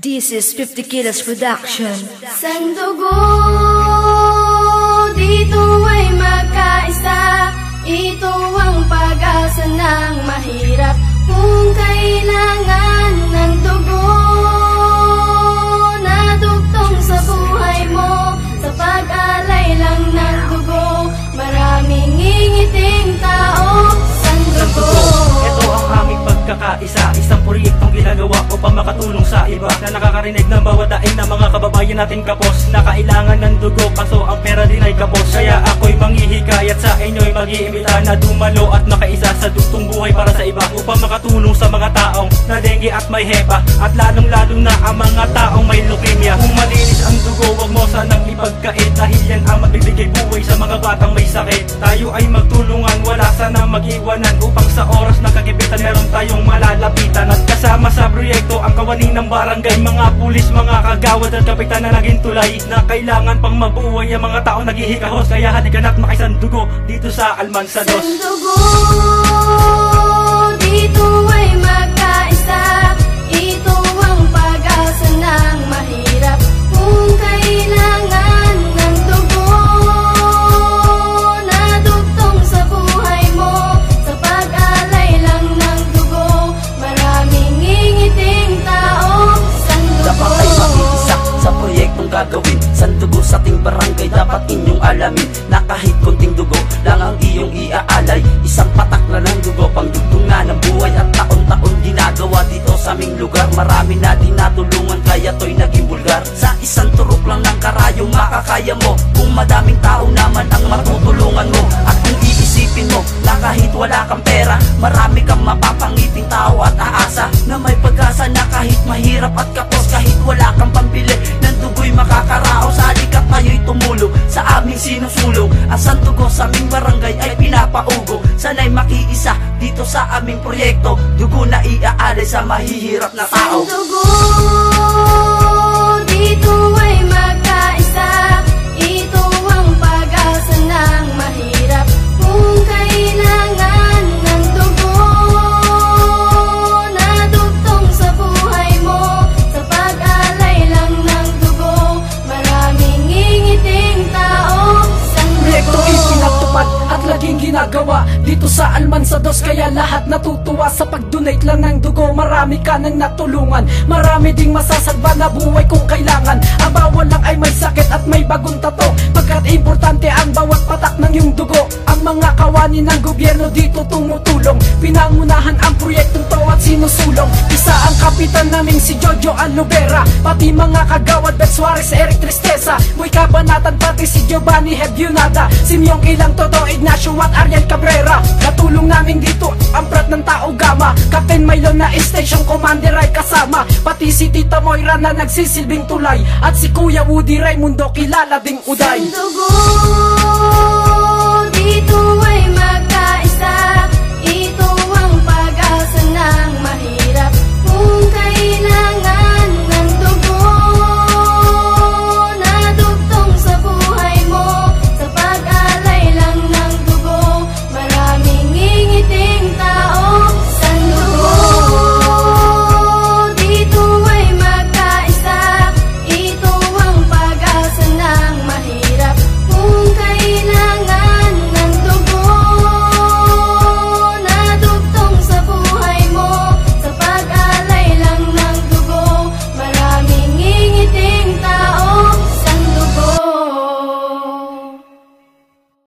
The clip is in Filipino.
This is 50 Kilos Production. Sandugo, dito ay magkaisa. Ito ang pag-asa ng mahirap. Kung kailangan ng dugo na dugtong sa buhay mo, sa pag-alay lang ng dugo, maraming ngingiting tao. Sandugo, ito ang aming pagkakaisa. Isang proyektong ginagawa upang makatulong sa iba na nakakarinig ng bawat daing ng mga kababayan natin kapos na kailangan ng dugo, kaso ang pera din ay kapos. Kaya ako'y manghihikayat sa inyo'y mag-iimbita na dumalo at makaisa sa dugtong buhay para sa iba, upang makatulong sa mga taong na dengue at may hepa, at lalong-lalo na ang mga taong may leukemia. Kung malinis ang dugo, wag mo sanang ipagkait, dahil yan ang magbibigay buhay sa mga batang may sakit. Tayo ay magtulungan, wala sanang mag-iwanan, upang sa oras ng kagipitan meron tayong malalapitan. At kasama sa proyekto ang kawani ng barangay, mga pulis, mga kagawad at kapitan na naging tulay, na kailangan pang mabuhay ang mga taong naghihikahos. Kaya halika na't makisang dugo dito sa Almansa 2. sandugo, dito ay magkaisa. Ito ang pag-asa ng mahirap. Kung kailangan ng dugo na dugtong sa buhay mo, sa pag-alay lang ng dugo, maraming ngingiting tao. Dapat ay makiisa sa proyektong gagawin. Sandugo sa ating barangay, dapat inyong alamin na kahit konting dugo lang ang iyong iaalay, isang patak na ng dugo, pangdugtong na ng buhay. At taon-taon ginagawa dito sa aming lugar. Marami na din natulungan, kaya to'y naging bulgar. Sa isang turok lang ng karayong makakaya mo, kung madaming tao naman ang matutulungan mo. At kung iisipin mo na kahit wala kang pera, marami kang mapapangiting tao at aasa na may pag-asa na kahit mahirap at kapos, kahit wala kang pambili ng dugo'y makakaraos. Halika't tayo'y tumulong sa aming sinusulong. Ang sandugo sa aming barangay ay pinapaugo. Sana'y makiisa dito sa aming proyekto, dugo na iaalay sa mahihirap na tao. Sandugo, dito ay magkaisa. Ito ang pag-asa ng mahirap. Kung kailangan ng dugo na dugtong sa buhay mo, sa pag-alay lang ng dugo, maraming ngingiting tao. Proyekto Sandugo, ipinatupad at laging ginagawa dito sa Almansa 2, kaya lahat natutuwa sa pag-donate lang ng dugo. Marami ka nang natulungan, marami ding masasalba na buhay kung kailangan. Ang bawal lang ay may sakit at may bagong tato, pagkat importante ang bawat patak ng iyong dugo. Ang mga kawani ng gobyerno dito tumutulong, pinangunahan ang proyektong to at sinusulong. Isa ang kapitan naming si Jojo Alubera, pati mga kagawad Beth Suarez, Eric Tristeza, Boy Cabanatan, pati si Giovanni Hebionada, Simeong Ilang, Toto Ignacio at Ariel Cabrera. Katulong namin dito ang prat ng Tao Gama, Captain Milo na Station Commander ay kasama, pati si Tita Moira na nagsisilbing tulay, at si Kuya Woody Raimundo kilala ding uday. sandugo,